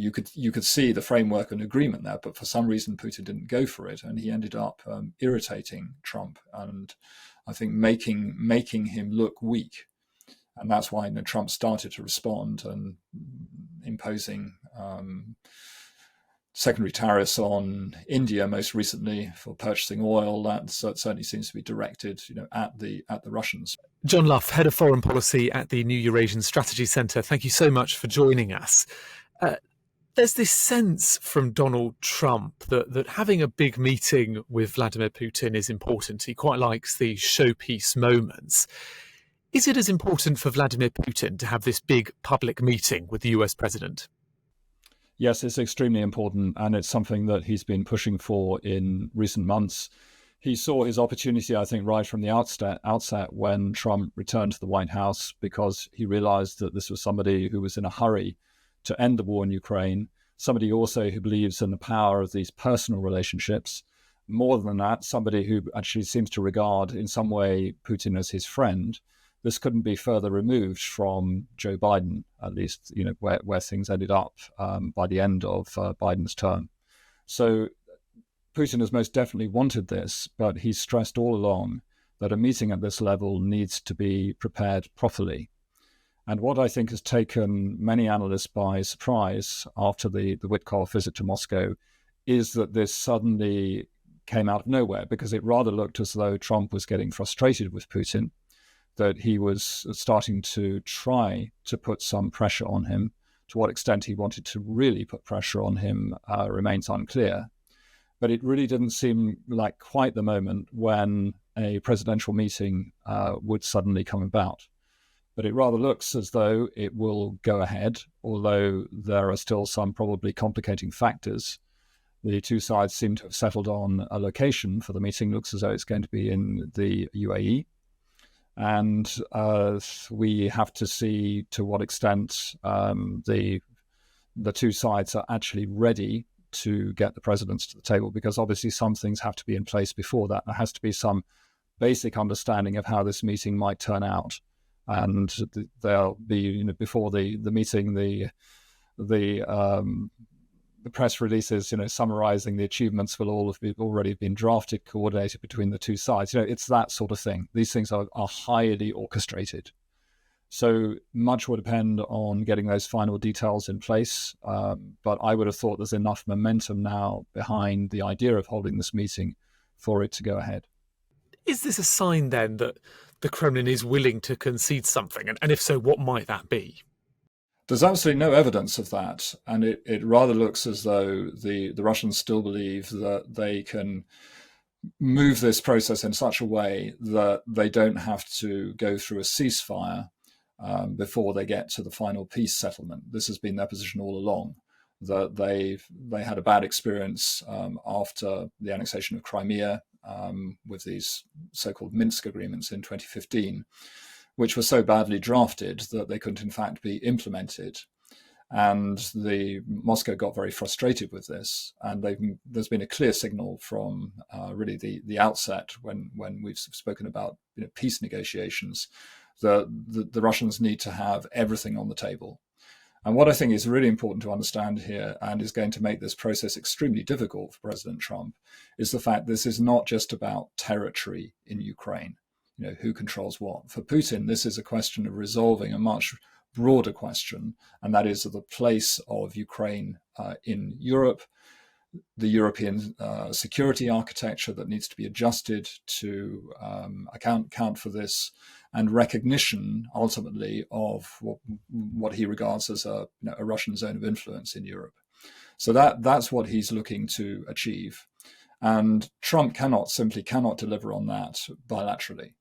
You could see the framework and agreement there, but for some reason Putin didn't go for it, and he ended up irritating Trump, and I think making him look weak. And that's why Trump started to respond and imposing secondary tariffs on India most recently for purchasing oil. That certainly seems to be directed, at the Russians. John Lough, Head of Foreign Policy at the new Eurasian Strategies Centre, thank you so much for joining us. There's this sense from Donald Trump that having a big meeting with Vladimir Putin is important. He quite likes the showpiece moments. Is it as important for Vladimir Putin to have this big public meeting with the US president? Yes, it's extremely important, and it's something that he's been pushing for in recent months. He saw his opportunity, I think, right from the outset when Trump returned to the White House, because he realized that this was somebody who was in a hurry to end the war in Ukraine, somebody also who believes in the power of these personal relationships. More than that, somebody who actually seems to regard in some way Putin as his friend. This couldn't be further removed from Joe Biden, at least, where things ended up by the end of Biden's term. So Putin has most definitely wanted this, but he's stressed all along that a meeting at this level needs to be prepared properly. And what I think has taken many analysts by surprise after the Witkoff visit to Moscow is that this suddenly came out of nowhere, because it rather looked as though Trump was getting frustrated with Putin, that he was starting to try to put some pressure on him. To what extent he wanted to really put pressure on him remains unclear. But it really didn't seem like quite the moment when a presidential meeting would suddenly come about. But it rather looks as though it will go ahead, although there are still some probably complicating factors. The two sides seem to have settled on a location for the meeting. Looks as though it's going to be in the UAE. And we have to see to what extent the two sides are actually ready to get the presidents to the table, because obviously some things have to be in place before that. There has to be some basic understanding of how this meeting might turn out. And there'll be, before the meeting, the press releases, summarizing the achievements will all have already been drafted, coordinated between the two sides. It's that sort of thing. These things are highly orchestrated. So much will depend on getting those final details in place. But I would have thought there's enough momentum now behind the idea of holding this meeting for it to go ahead. Is this a sign then that the Kremlin is willing to concede something? And if so, what might that be? There's absolutely no evidence of that, and it rather looks as though the Russians still believe that they can move this process in such a way that they don't have to go through a ceasefire before they get to the final peace settlement. This has been their position all along, that they had a bad experience after the annexation of Crimea with these so-called Minsk agreements in 2015, which were so badly drafted that they couldn't in fact be implemented. And Moscow got very frustrated with this. And there's been a clear signal from really the outset when we've spoken about peace negotiations, that the Russians need to have everything on the table. And what I think is really important to understand here, and is going to make this process extremely difficult for President Trump, is the fact this is not just about territory in Ukraine. Who controls what? For Putin, this is a question of resolving a much broader question, and that is the place of Ukraine in Europe, the European security architecture that needs to be adjusted to account for this, and recognition, ultimately, of what he regards as a Russian zone of influence in Europe. So that's what he's looking to achieve. And Trump cannot deliver on that bilaterally.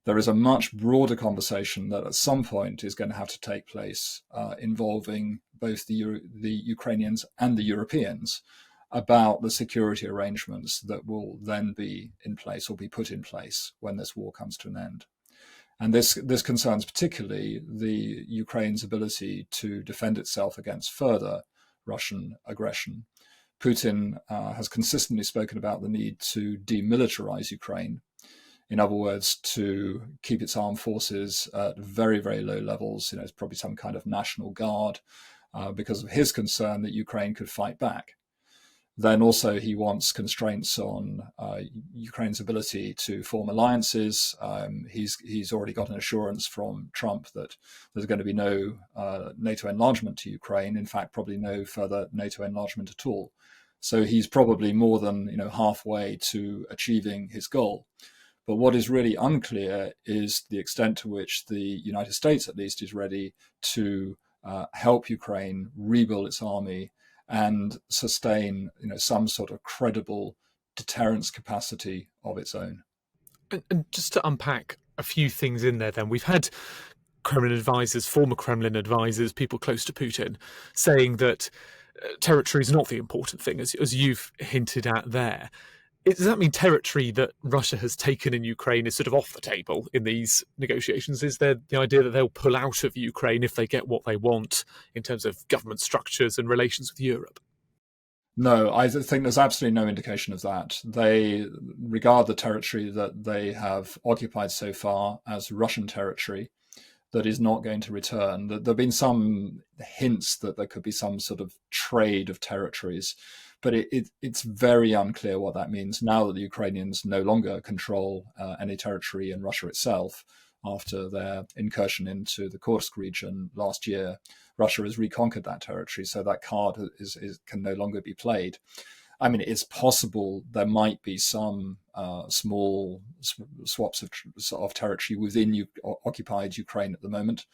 There is a much broader conversation that at some point is going to have to take place involving both the Ukrainians and the Europeans about the security arrangements that will then be in place or be put in place when this war comes to an end. And this concerns particularly the Ukraine's ability to defend itself against further Russian aggression. Putin has consistently spoken about the need to demilitarize Ukraine. In other words, to keep its armed forces at very, very low levels. It's probably some kind of national guard, because of his concern that Ukraine could fight back. Then also he wants constraints on Ukraine's ability to form alliances. He's already got an assurance from Trump that there's going to be no NATO enlargement to Ukraine. In fact, probably no further NATO enlargement at all. So he's probably more than halfway to achieving his goal. But what is really unclear is the extent to which the United States, at least, is ready to help Ukraine rebuild its army and sustain, some sort of credible deterrence capacity of its own. And just to unpack a few things in there, then, we've had Kremlin advisors, former Kremlin advisors, people close to Putin, saying that territory is not the important thing, as you've hinted at there. Does that mean territory that Russia has taken in Ukraine is sort of off the table in these negotiations? Is there the idea that they'll pull out of Ukraine if they get what they want in terms of government structures and relations with Europe? No, I think there's absolutely no indication of that. They regard the territory that they have occupied so far as Russian territory that is not going to return. There have been some hints that there could be some sort of trade of territories, but it's very unclear what that means now that the Ukrainians no longer control any territory in Russia itself. After their incursion into the Kursk region last year, Russia has reconquered that territory, so that card can no longer be played. I mean, it's possible there might be some small swaps of territory within occupied Ukraine at the moment,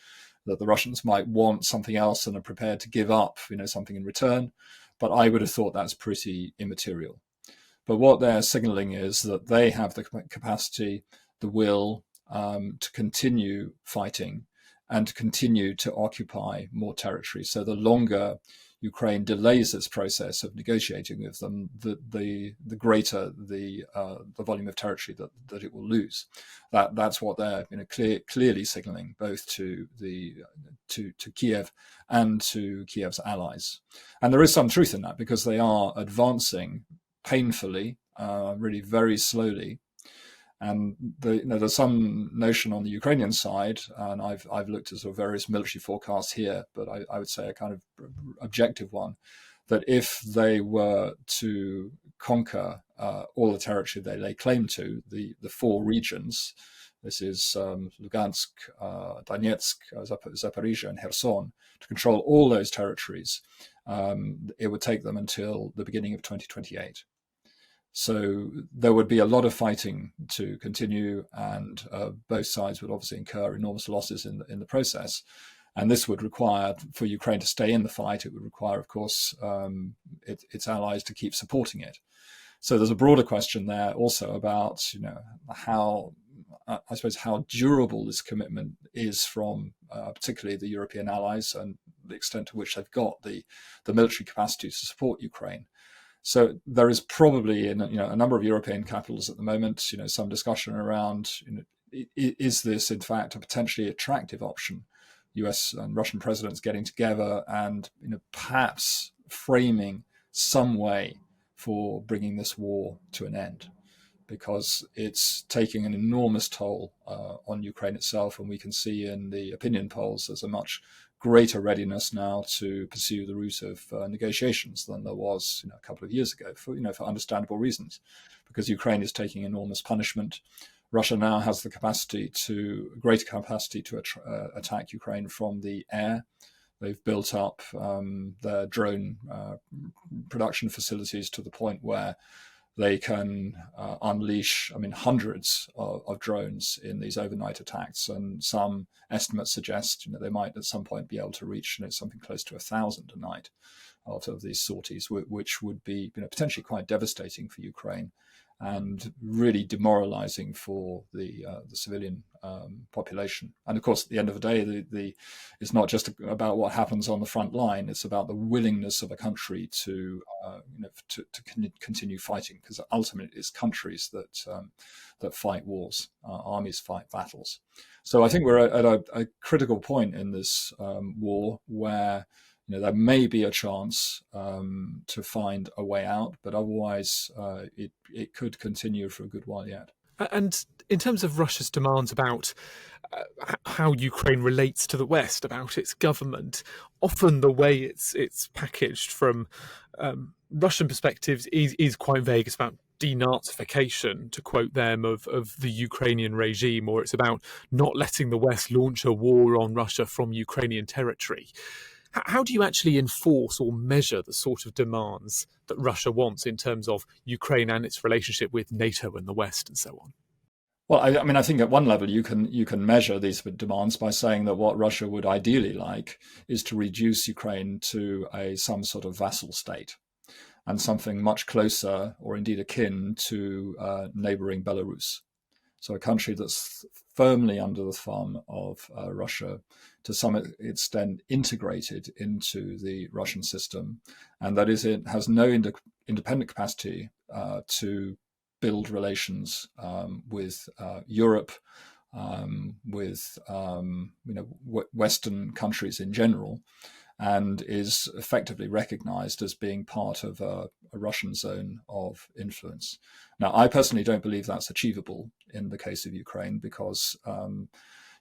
that the Russians might want something else and are prepared to give up, something in return. But I would have thought that's pretty immaterial. But what they're signaling is that they have the capacity, the will to continue fighting and to continue to occupy more territory. So the longer Ukraine delays this process of negotiating with them, the greater the volume of territory that it will lose. That's what they're clearly signaling both to Kiev and to Kiev's allies. And there is some truth in that because they are advancing painfully, really very slowly. And there's some notion on the Ukrainian side, and I've looked at sort of various military forecasts here, but I would say a kind of objective one, that if they were to conquer all the territory they lay claim to, the four regions, this is Lugansk, Donetsk, Zaporizhia, and Kherson, to control all those territories, it would take them until the beginning of 2028. So there would be a lot of fighting to continue, and both sides would obviously incur enormous losses in the process. And this would require, for Ukraine to stay in the fight, it would require, of course, its allies to keep supporting it. So there's a broader question there also about, how durable this commitment is from particularly the European allies and the extent to which they've got the military capacity to support Ukraine. So there is probably in a number of European capitals at the moment, some discussion around, is this in fact a potentially attractive option? US and Russian presidents getting together and perhaps framing some way for bringing this war to an end, because it's taking an enormous toll on Ukraine itself, and we can see in the opinion polls there's a much greater readiness now to pursue the route of negotiations than there was a couple of years ago, for understandable reasons, because Ukraine is taking enormous punishment. Russia now has the greater capacity to attack Ukraine from the air. They've built up their drone production facilities to the point where they can unleash, hundreds of drones in these overnight attacks, and some estimates suggest they might at some point be able to reach something close to 1,000 a night of these sorties, which would be potentially quite devastating for Ukraine and really demoralizing for the civilian population. And of course, at the end of the day, it's not just about what happens on the front line; it's about the willingness of a country to continue fighting, because ultimately it's countries that fight wars, armies fight battles. So I think we're at a critical point in this war where there may be a chance to find a way out, but otherwise it could continue for a good while yet. And in terms of Russia's demands about how Ukraine relates to the West, about its government, often the way it's packaged from Russian perspectives is quite vague. It's about denazification, to quote them, of the Ukrainian regime, or it's about not letting the West launch a war on Russia from Ukrainian territory. How do you actually enforce or measure the sort of demands that Russia wants in terms of Ukraine and its relationship with NATO and the West and so on? Well, I mean, I think at one level you can measure these demands by saying that what Russia would ideally like is to reduce Ukraine to some sort of vassal state, and something much closer or indeed akin to neighboring Belarus. So a country that's firmly under the thumb of Russia, to some extent integrated into the Russian system, and that is, it has no independent capacity to build relations with Europe, with Western countries in general, and is effectively recognized as being part of a Russian zone of influence. Now, I personally don't believe that's achievable in the case of Ukraine, because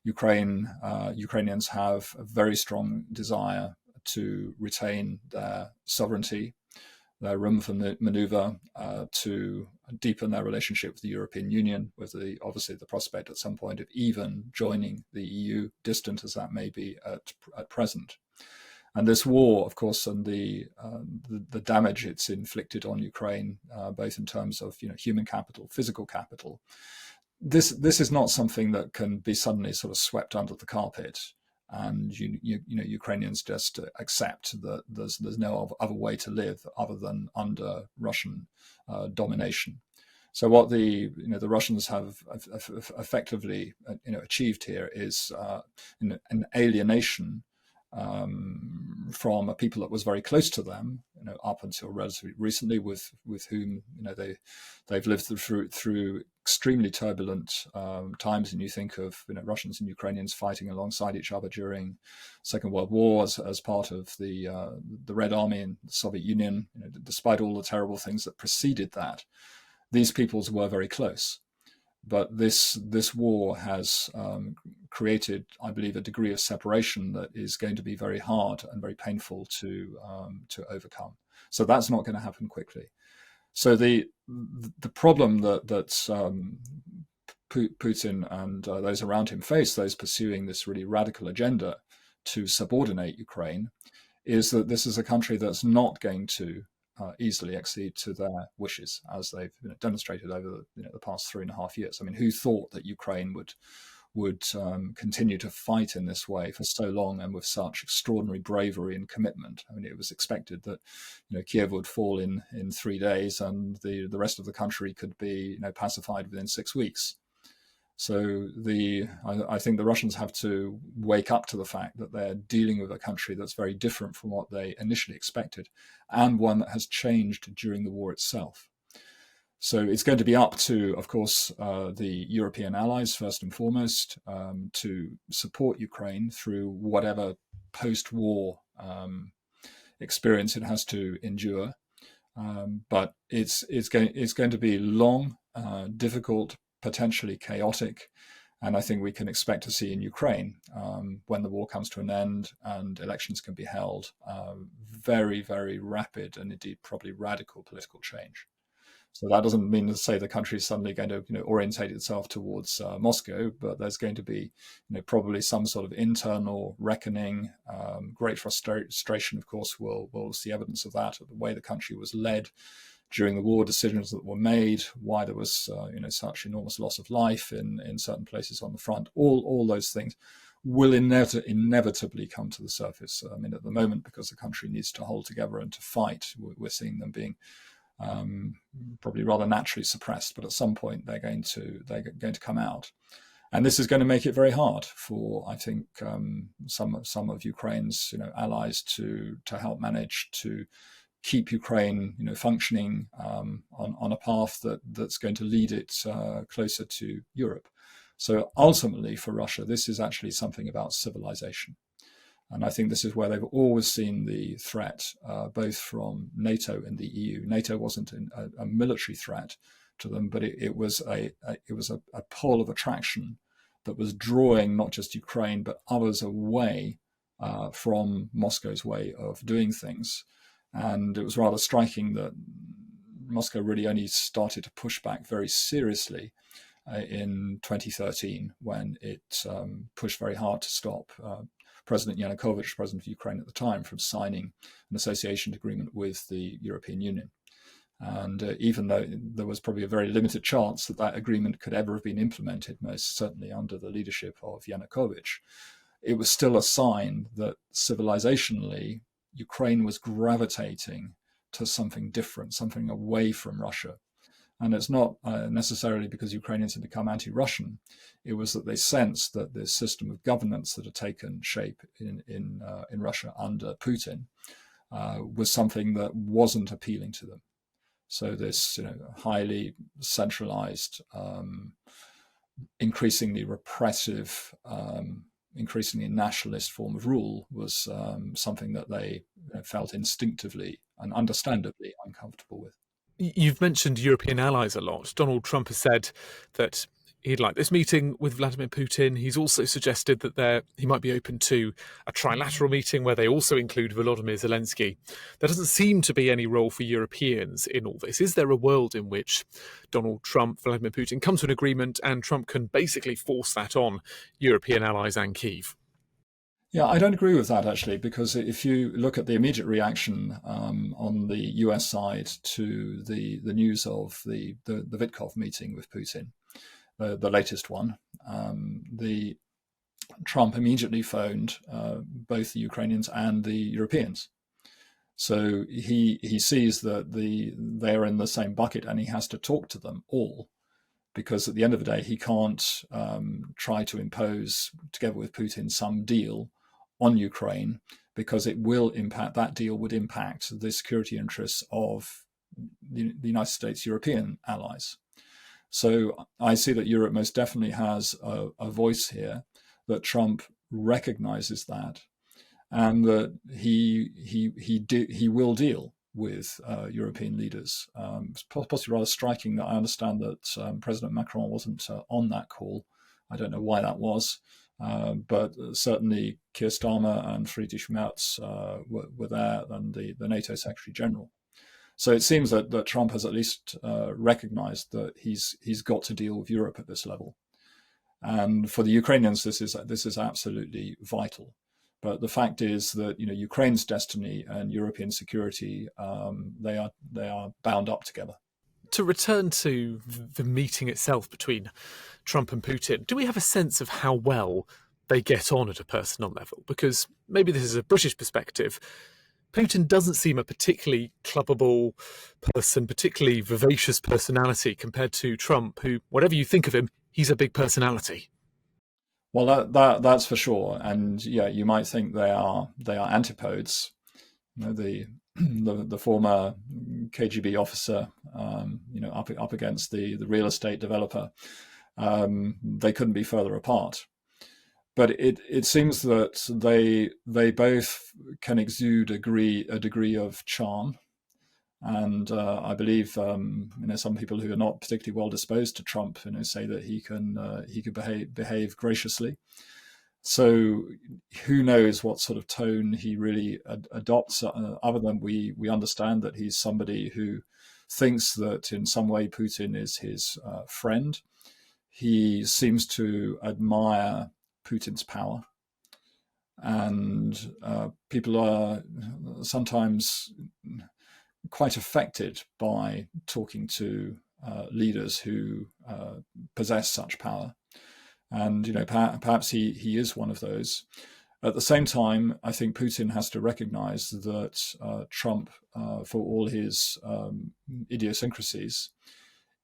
Ukrainians have a very strong desire to retain their sovereignty, their room for maneuver, to deepen their relationship with the European Union, with obviously the prospect at some point of even joining the EU, distant as that may be at present. And this war, of course, and the damage it's inflicted on Ukraine, both in terms of human capital, physical capital, this is not something that can be suddenly sort of swept under the carpet, and Ukrainians just accept that there's no other way to live other than under Russian domination. So what the Russians have effectively achieved here is an alienation from a people that was very close to them, up until relatively recently, with whom they've lived through extremely turbulent times. And you think of Russians and Ukrainians fighting alongside each other during Second World War as part of the Red Army in the Soviet Union. Despite all the terrible things that preceded that, these peoples were very close. But this war has created, I believe, a degree of separation that is going to be very hard and very painful to overcome. So that's not going to happen quickly. So the problem that Putin and those around him face, those pursuing this really radical agenda to subordinate Ukraine, is that this is a country that's not going to easily accede to their wishes, as they've demonstrated over the past 3.5 years. I mean, who thought that Ukraine would continue to fight in this way for so long and with such extraordinary bravery and commitment? I mean, it was expected that Kiev would fall in 3 days, and the rest of the country could be pacified within 6 weeks. So I think the Russians have to wake up to the fact that they're dealing with a country that's very different from what they initially expected, and one that has changed during the war itself. So it's going to be up to, of course, the European allies, first and foremost, to support Ukraine through whatever post-war experience it has to endure. But it's going to be long, difficult, potentially chaotic, and I think we can expect to see in Ukraine, when the war comes to an end and elections can be held, very, very rapid and indeed probably radical political change. So that doesn't mean to say the country is suddenly going to orientate itself towards Moscow, but there's going to be probably some sort of internal reckoning. Great frustration, of course. We'll see evidence of that, of the way the country was led during the war, decisions that were made, why there was such enormous loss of life in certain places on the front. All those things will inevitably come to the surface. I mean, at the moment, because the country needs to hold together and to fight, we're seeing them being probably rather naturally suppressed. But at some point, they're going to come out, and this is going to make it very hard for, I think, some of Ukraine's allies to help manage to keep Ukraine, functioning on a path that's going to lead it closer to Europe. So ultimately, for Russia, this is actually something about civilization, and I think this is where they've always seen the threat, both from NATO and the EU. NATO wasn't a military threat to them, but it was a pole of attraction that was drawing not just Ukraine but others away from Moscow's way of doing things. And it was rather striking that Moscow really only started to push back very seriously in 2013, when it pushed very hard to stop President Yanukovych, president of Ukraine at the time, from signing an association agreement with the European Union. And even though there was probably a very limited chance that that agreement could ever have been implemented, most certainly under the leadership of Yanukovych, it was still a sign that civilizationally Ukraine was gravitating to something different, something away from Russia. And it's not necessarily because Ukrainians had become anti-Russian. It was that they sensed that this system of governance that had taken shape in Russia under Putin was something that wasn't appealing to them. So this, highly centralized, increasingly repressive, increasingly nationalist form of rule was something that they felt instinctively and understandably uncomfortable with. You've mentioned European allies a lot. Donald Trump has said that he'd like this meeting with Vladimir Putin. He's also suggested that he might be open to a trilateral meeting where they also include Volodymyr Zelensky. There doesn't seem to be any role for Europeans in all this. Is there a world in which Donald Trump, Vladimir Putin come to an agreement and Trump can basically force that on European allies and Kyiv? Yeah, I don't agree with that, actually, because if you look at the immediate reaction on the US side to the news of the Witkow meeting with Putin, the latest one, the Trump immediately phoned both the Ukrainians and the Europeans. So he sees that they're in the same bucket and he has to talk to them all, because at the end of the day, he can't try to impose, together with Putin, some deal on Ukraine, because that deal would impact the security interests of the United States European allies. So I see that Europe most definitely has a voice here, that Trump recognizes that, and that he will deal with European leaders. It's possibly rather striking that I understand that President Macron wasn't on that call. I don't know why that was. But certainly Keir Starmer and Friedrich Merz were there, and the NATO Secretary General. So it seems that Trump has at least recognized that he's got to deal with Europe at this level. And for the Ukrainians, this is absolutely vital. But the fact is that Ukraine's destiny and European security, they are bound up together. To return to the meeting itself between Trump and Putin, do we have a sense of how well they get on at a personal level? Because maybe this is a British perspective. Putin doesn't seem a particularly clubbable person, particularly vivacious personality compared to Trump, who, whatever you think of him, he's a big personality. Well, that's for sure. And yeah, you might think they are antipodes. The former KGB officer, up against the real estate developer, they couldn't be further apart. But it seems that they both can exude a degree of charm, and I believe some people who are not particularly well disposed to Trump say that he could behave graciously. So who knows what sort of tone he really adopts, other than we understand that he's somebody who thinks that in some way Putin is his friend. He seems to admire Putin's power. And people are sometimes quite affected by talking to leaders who possess such power. And perhaps he is one of those. At the same time, I think Putin has to recognize that Trump, for all his idiosyncrasies,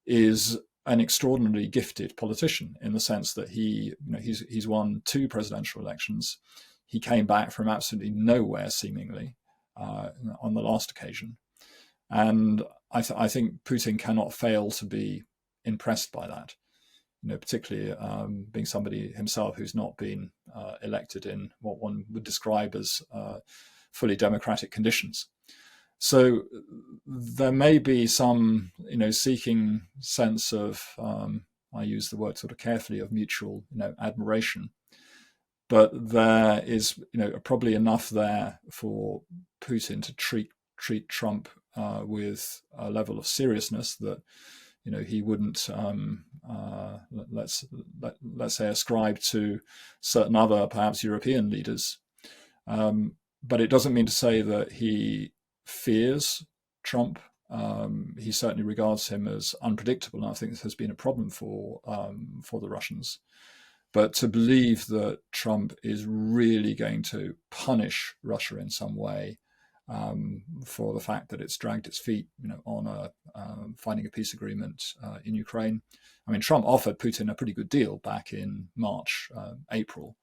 is an extraordinarily gifted politician, in the sense that he's won 2 presidential elections. He came back from absolutely nowhere, seemingly, on the last occasion. And I think Putin cannot fail to be impressed by that. Particularly being somebody himself who's not been elected in what one would describe as fully democratic conditions. So there may be some, seeking sense of, I use the word sort of carefully, of mutual, admiration. But there is, probably enough there for Putin to treat Trump with a level of seriousness that, he wouldn't, let's say, ascribe to certain other, perhaps European leaders. But it doesn't mean to say that he fears Trump. He certainly regards him as unpredictable, and I think this has been a problem for the Russians. But to believe that Trump is really going to punish Russia in some way for the fact that it's dragged its feet, on finding a peace agreement in Ukraine. I mean, Trump offered Putin a pretty good deal back in March, April,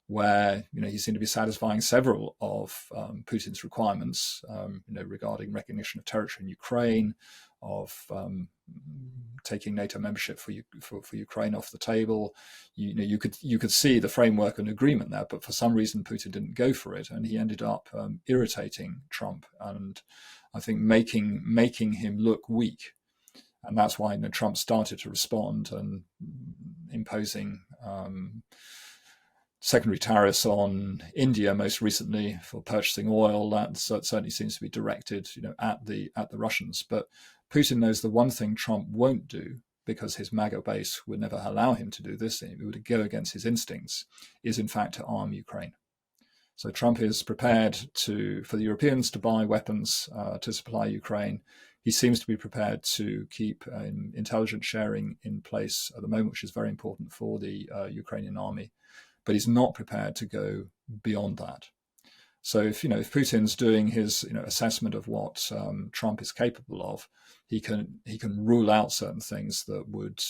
where he seemed to be satisfying several of Putin's requirements, regarding recognition of territory in Ukraine, of taking NATO membership for Ukraine off the table. You could see the framework and agreement there, but for some reason Putin didn't go for it, and he ended up irritating Trump, and I think making him look weak. And that's why Trump started to respond and imposing secondary tariffs on India most recently for purchasing oil. That certainly seems to be directed, at the Russians. But Putin knows the one thing Trump won't do, because his MAGA base would never allow him to do this, and it would go against his instincts, is in fact to arm Ukraine. So Trump is prepared for the Europeans to buy weapons to supply Ukraine. He seems to be prepared to keep intelligence sharing in place at the moment, which is very important for the Ukrainian army. But he's not prepared to go beyond that. So if Putin's doing his assessment of what Trump is capable of, he can rule out certain things that would,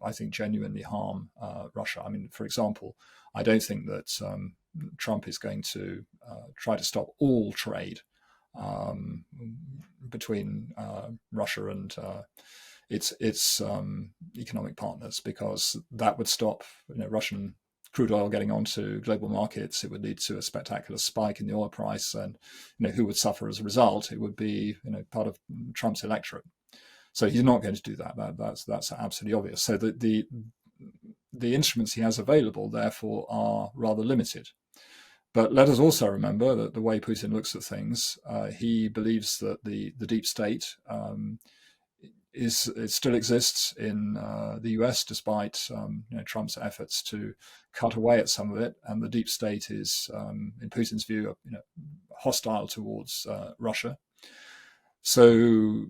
I think, genuinely harm Russia. I mean, for example, I don't think that Trump is going to try to stop all trade between Russia and its economic partners, because that would stop Russian crude oil getting onto global markets. It would lead to a spectacular spike in the oil price, and who would suffer as a result? It would be part of Trump's electorate. So he's not going to do that. That's absolutely obvious. So the instruments he has available, therefore, are rather limited. But let us also remember that the way Putin looks at things, he believes that the deep state it still exists in the US, despite Trump's efforts to cut away at some of it, and the deep state is, in Putin's view, hostile towards Russia. So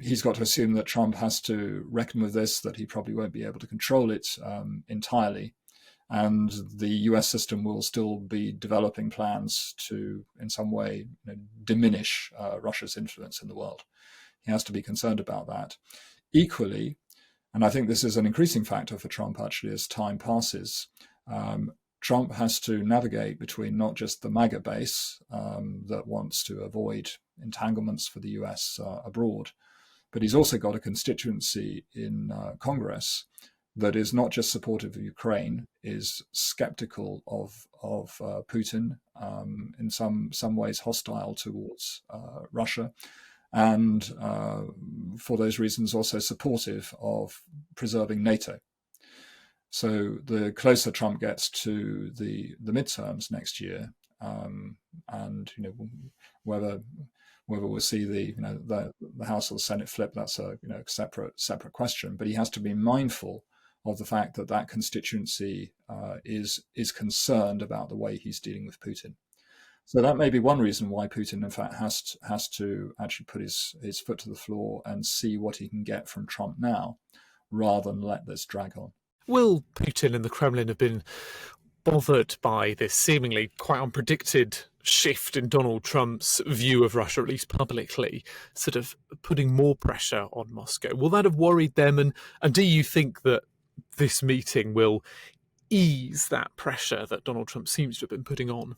he's got to assume that Trump has to reckon with this, that he probably won't be able to control it entirely, and the US system will still be developing plans to, in some way, diminish Russia's influence in the world. He has to be concerned about that. Equally, and I think this is an increasing factor for Trump actually as time passes, Trump has to navigate between not just the MAGA base that wants to avoid entanglements for the US abroad, but he's also got a constituency in Congress that is not just supportive of Ukraine, is skeptical of Putin, in some ways hostile towards Russia, and for those reasons also supportive of preserving NATO. So the closer Trump gets to the midterms next year, and whether we'll see the House or the Senate flip, that's a separate question. But he has to be mindful of the fact that constituency is concerned about the way he's dealing with Putin. So that may be one reason why Putin, in fact, has to actually put his foot to the floor and see what he can get from Trump now, rather than let this drag on. Will Putin and the Kremlin have been bothered by this seemingly quite unpredicted shift in Donald Trump's view of Russia, at least publicly, sort of putting more pressure on Moscow? Will that have worried them? And do you think that this meeting will ease that pressure that Donald Trump seems to have been putting on?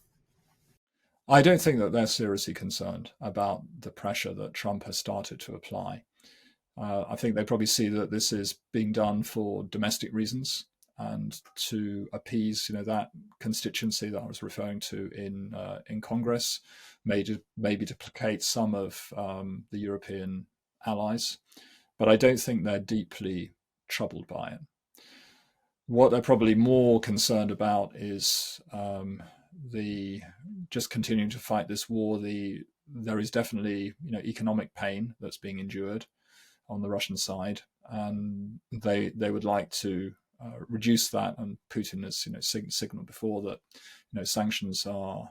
I don't think that they're seriously concerned about the pressure that Trump has started to apply. I think they probably see that this is being done for domestic reasons, and to appease, that constituency that I was referring to in Congress, maybe to placate some of the European allies. But I don't think they're deeply troubled by it. What they're probably more concerned about is the just continuing to fight this war. There is definitely economic pain that's being endured on the Russian side, and they would like to reduce that. And Putin has signaled before that sanctions are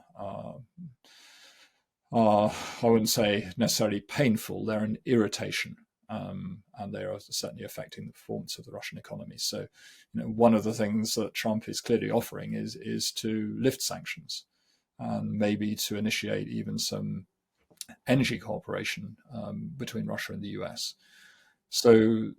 I wouldn't say necessarily painful. They're an irritation. And they are certainly affecting the performance of the Russian economy. So, one of the things that Trump is clearly offering is to lift sanctions and maybe to initiate even some energy cooperation between Russia and the US. So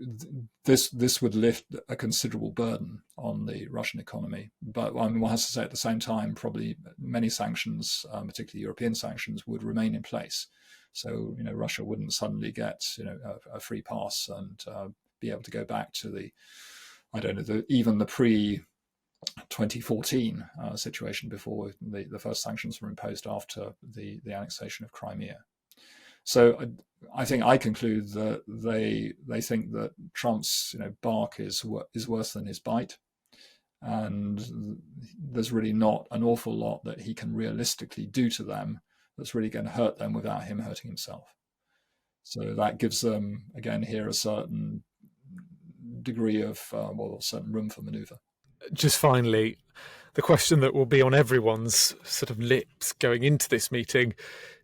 this would lift a considerable burden on the Russian economy. But one has to say at the same time, probably many sanctions, particularly European sanctions, would remain in place. So, Russia wouldn't suddenly get, a free pass and be able to go back to even the pre-2014 situation before the first sanctions were imposed after the annexation of Crimea. So I think I conclude that they think that Trump's bark is worse than his bite, and there's really not an awful lot that he can realistically do to them that's really going to hurt them without him hurting himself. So that gives them, again, here a certain degree of, certain room for manoeuvre. Just finally, the question that will be on everyone's sort of lips going into this meeting,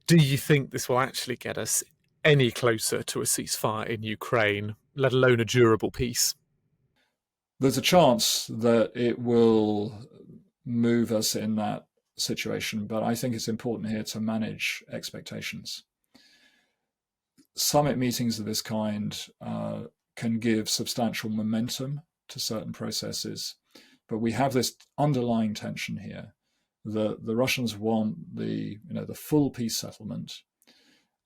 do you think this will actually get us any closer to a ceasefire in Ukraine, let alone a durable peace? There's a chance that it will move us in that situation, but I think it's important here to manage expectations. Summit meetings of this kind can give substantial momentum to certain processes, but we have this underlying tension here. The Russians want the full peace settlement,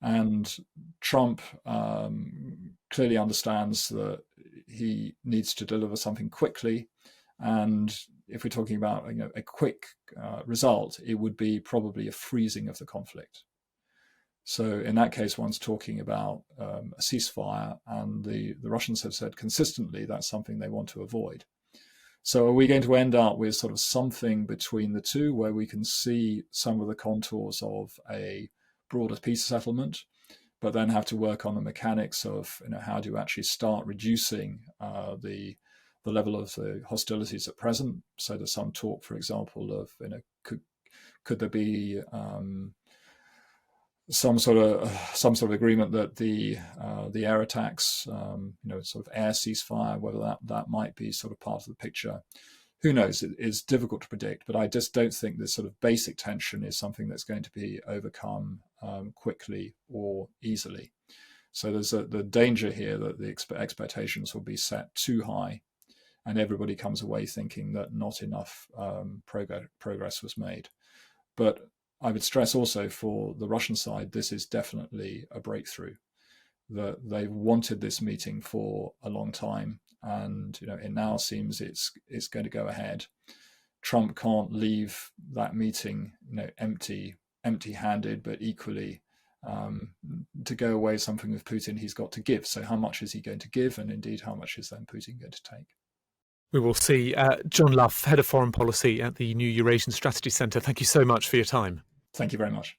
and Trump clearly understands that he needs to deliver something quickly. And if we're talking about a quick result, it would be probably a freezing of the conflict. So in that case, one's talking about a ceasefire, and the Russians have said consistently that's something they want to avoid. So are we going to end up with sort of something between the two, where we can see some of the contours of a broader peace settlement, but then have to work on the mechanics of how do you actually start reducing the level of the hostilities at present? So there's some talk, for example, of could there be some sort of agreement that the air attacks, sort of air ceasefire, whether that might be sort of part of the picture. Who knows? It's difficult to predict, but I just don't think this sort of basic tension is something that's going to be overcome quickly or easily. So there's the danger here that the expectations will be set too high, and everybody comes away thinking that not enough progress was made. But I would stress also for the Russian side, this is definitely a breakthrough. That they've wanted this meeting for a long time, and it now seems it's going to go ahead. Trump can't leave that meeting empty-handed, but equally to go away something with Putin, he's got to give. So how much is he going to give, and indeed how much is then Putin going to take? We will see. John Lough, Head of Foreign Policy at the new Eurasian Strategies Centre, thank you so much for your time. Thank you very much.